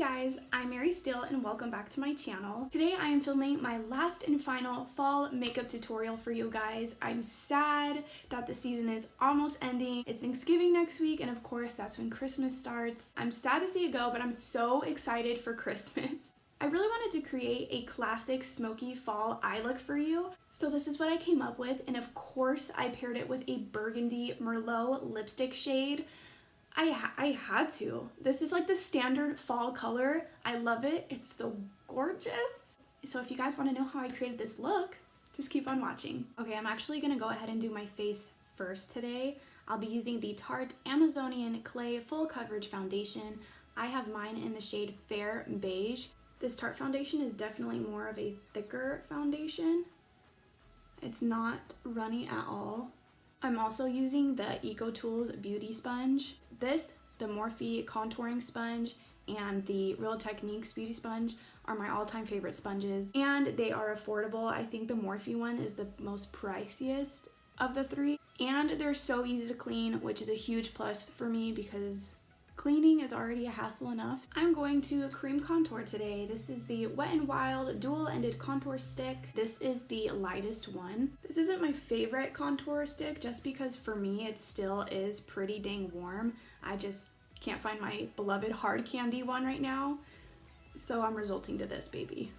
guys, I'm Mary Steele and welcome back to my channel. Today I am filming my last and final fall makeup tutorial for you guys. I'm sad that the season is almost ending. It's Thanksgiving next week and of course that's when Christmas starts. I'm sad to see it go, but I'm so excited for Christmas. I really wanted to create a classic smoky fall eye look for you. So this is what I came up with, and of course I paired it with a burgundy Merlot lipstick shade. I had to. This is like the standard fall color. I love it. It's so gorgeous. So if you guys want to know how I created this look, just keep on watching. Okay, I'm actually going to go ahead and do my face first today. I'll be using the Tarte Amazonian Clay Full Coverage Foundation. I have mine in the shade Fair Beige. This Tarte foundation is definitely more of a thicker foundation. It's not runny at all. I'm also using the EcoTools Beauty Sponge. This, the Morphe Contouring Sponge, and the Real Techniques Beauty Sponge are my all-time favorite sponges, and they are affordable. I think the Morphe one is the most priciest of the three, and they're so easy to clean, which is a huge plus for me because cleaning is already a hassle enough. I'm going to cream contour today. This is the Wet n Wild dual-ended contour stick. This is the lightest one. This isn't my favorite contour stick just because for me it still is pretty dang warm. I just can't find my beloved hard candy one right now. So I'm resorting to this baby.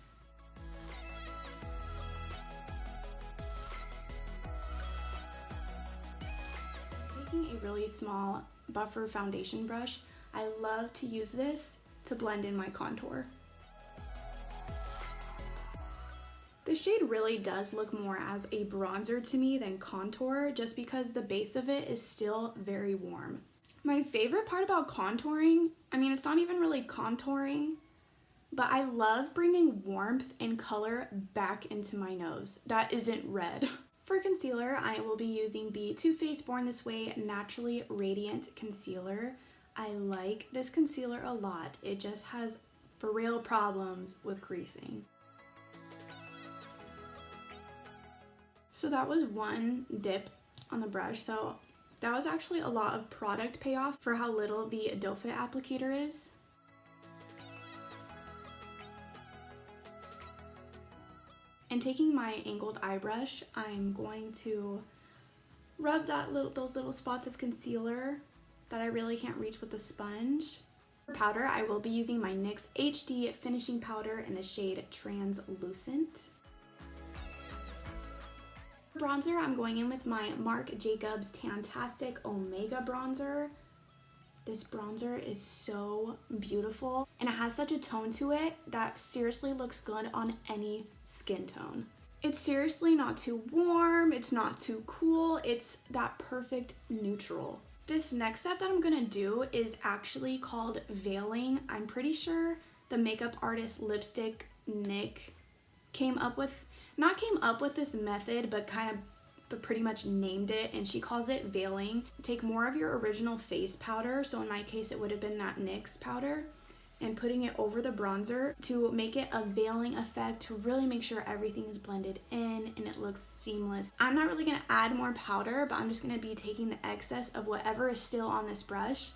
Taking a really small buffer foundation brush, I love to use this to blend in my contour. The shade really does look more as a bronzer to me than contour just because the base of it is still very warm. My favorite part about contouring, I mean it's not even really contouring, but I love bringing warmth and color back into my nose that isn't red. For concealer, I will be using the Too Faced Born This Way Naturally Radiant Concealer. I like this concealer a lot. It just has for real problems with creasing. So that was one dip on the brush. So that was actually a lot of product payoff for how little the doe foot applicator is. And taking my angled eye brush, I'm going to rub those little spots of concealer that I really can't reach with the sponge. For powder, I will be using my NYX HD Finishing Powder in the shade Translucent. For bronzer, I'm going in with my Marc Jacobs tan-tasic Omega bronzer. This bronzer is so beautiful and it has such a tone to it that seriously looks good on any skin tone. It's seriously not too warm, it's not too cool, it's that perfect neutral. This next step that I'm gonna do is actually called veiling. I'm pretty sure the makeup artist Lipstick Nick not came up with this method, but pretty much named it, and she calls it veiling. Take more of your original face powder, so in my case it would have been that NYX powder, and putting it over the bronzer to make it a veiling effect to really make sure everything is blended in and it looks seamless. I'm not really going to add more powder, but I'm just going to be taking the excess of whatever is still on this brush.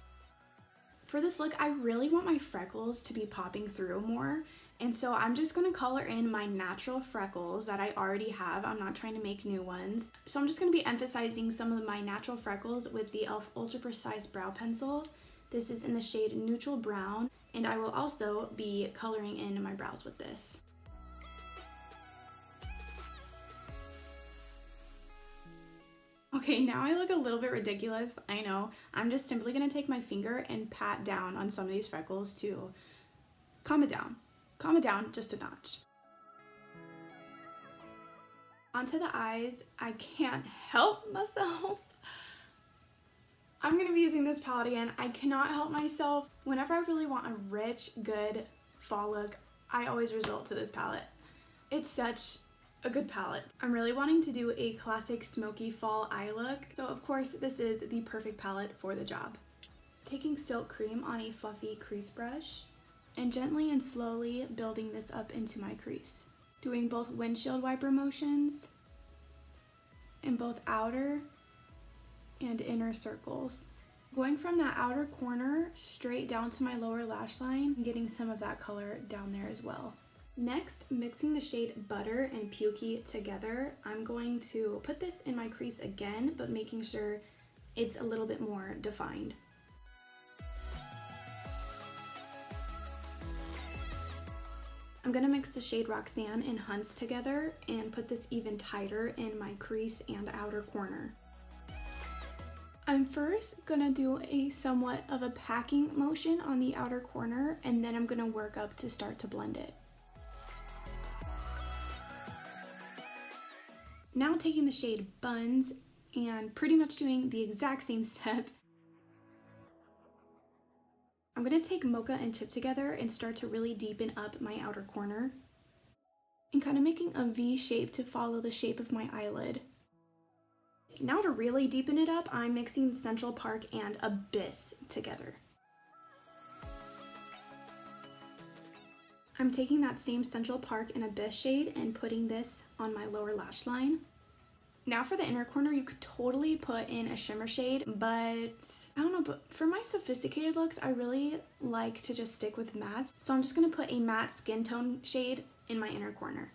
For this look, I really want my freckles to be popping through more. And so I'm just going to color in my natural freckles that I already have. I'm not trying to make new ones. So I'm just going to be emphasizing some of my natural freckles with the e.l.f. Ultra Precise Brow Pencil. This is in the shade Neutral Brown, and I will also be coloring in my brows with this. Okay, now I look a little bit ridiculous, I know. I'm just simply going to take my finger and pat down on some of these freckles to calm it down. Calm it down just a notch. Onto the eyes, I can't help myself. I'm going to be using this palette again. I cannot help myself. Whenever I really want a rich, good fall look, I always resort to this palette. It's such a good palette. I'm really wanting to do a classic smoky fall eye look, so of course this is the perfect palette for the job. Taking Silk Cream on a fluffy crease brush, and gently and slowly building this up into my crease. Doing both windshield wiper motions in both outer and inner circles. I'm Going from that outer corner straight down to my lower lash line and getting some of that color down there as well. Next, mixing the shade Butter and Pukey together, I'm going to put this in my crease again, but making sure it's a little bit more defined. I'm gonna mix the shade Roxanne and Hunts together and put this even tighter in my crease and outer corner. I'm first gonna do a somewhat of a packing motion on the outer corner, and then I'm gonna work up to start to blend it. Now taking the shade Buns and pretty much doing the exact same step, I'm gonna take Mocha and Chip together and start to really deepen up my outer corner and kind of making a V shape to follow the shape of my eyelid. Now to really deepen it up, I'm mixing Central Park and Abyss together. I'm taking that same Central Park and Abyss shade and putting this on my lower lash line. Now for the inner corner, you could totally put in a shimmer shade, but I don't know, but for my sophisticated looks, I really like to just stick with mattes. So I'm just gonna put a matte skin tone shade in my inner corner.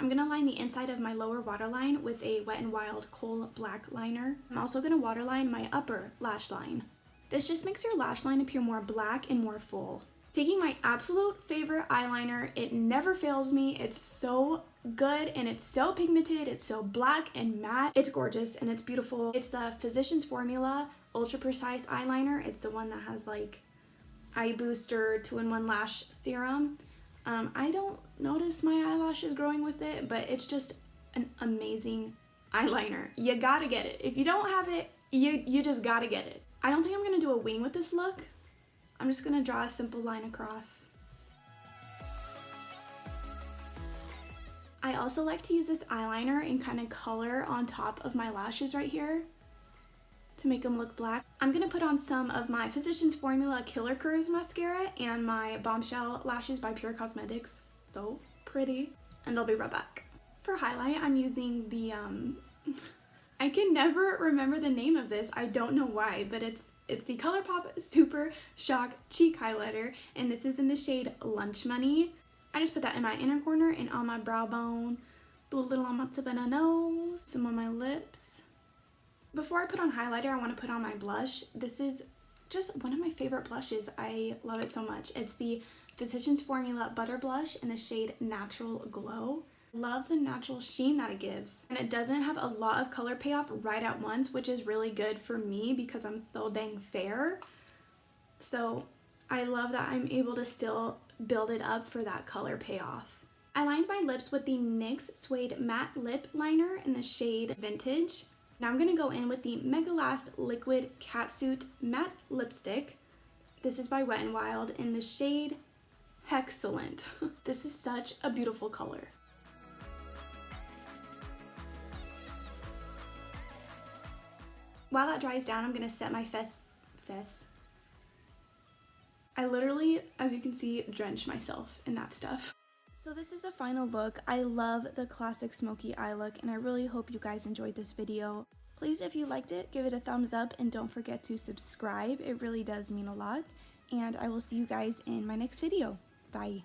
I'm gonna line the inside of my lower waterline with a Wet n Wild Kohl Black liner. I'm also gonna waterline my upper lash line. This just makes your lash line appear more black and more full. Taking my absolute favorite eyeliner, it never fails me. It's so good and it's so pigmented, it's so black and matte. It's gorgeous and it's beautiful. It's the Physicians Formula Ultra Precise Eyeliner. It's the one that has like eye booster 2-in-1 lash serum. I don't notice my eyelashes growing with it, but it's just an amazing eyeliner. You gotta get it. If you don't have it, you just gotta get it. I don't think I'm gonna do a wing with this look. I'm just gonna draw a simple line across. I also like to use this eyeliner and kind of color on top of my lashes right here to make them look black. I'm gonna put on some of my Physicians Formula Killer Curves mascara and my Bombshell lashes by Pur Cosmetics. So pretty. And I'll be right back. For highlight, I'm using the, I can never remember the name of this. I don't know why, but it's the Colourpop Super Shock Cheek Highlighter, and this is in the shade Lunch Money. I just put that in my inner corner and on my brow bone. Do a little on my tip of my nose, some on my lips. Before I put on highlighter, I want to put on my blush. This is just one of my favorite blushes. I love it so much. It's the Physicians Formula Butter Blush in the shade Natural Glow. Love the natural sheen that it gives. And it doesn't have a lot of color payoff right at once, which is really good for me because I'm so dang fair. So I love that I'm able to still build it up for that color payoff. I lined my lips with the NYX Suede Matte Lip Liner in the shade Vintage. Now I'm going to go in with the Mega Last Liquid Catsuit Matte Lipstick. This is by Wet n Wild in the shade Hex-cellent. This is such a beautiful color. While that dries down, I'm going to set my fess. I literally, as you can see, drench myself in that stuff. So this is a final look. I love the classic smoky eye look, and I really hope you guys enjoyed this video. Please, if you liked it, give it a thumbs up and don't forget to subscribe. It really does mean a lot. And I will see you guys in my next video. Bye.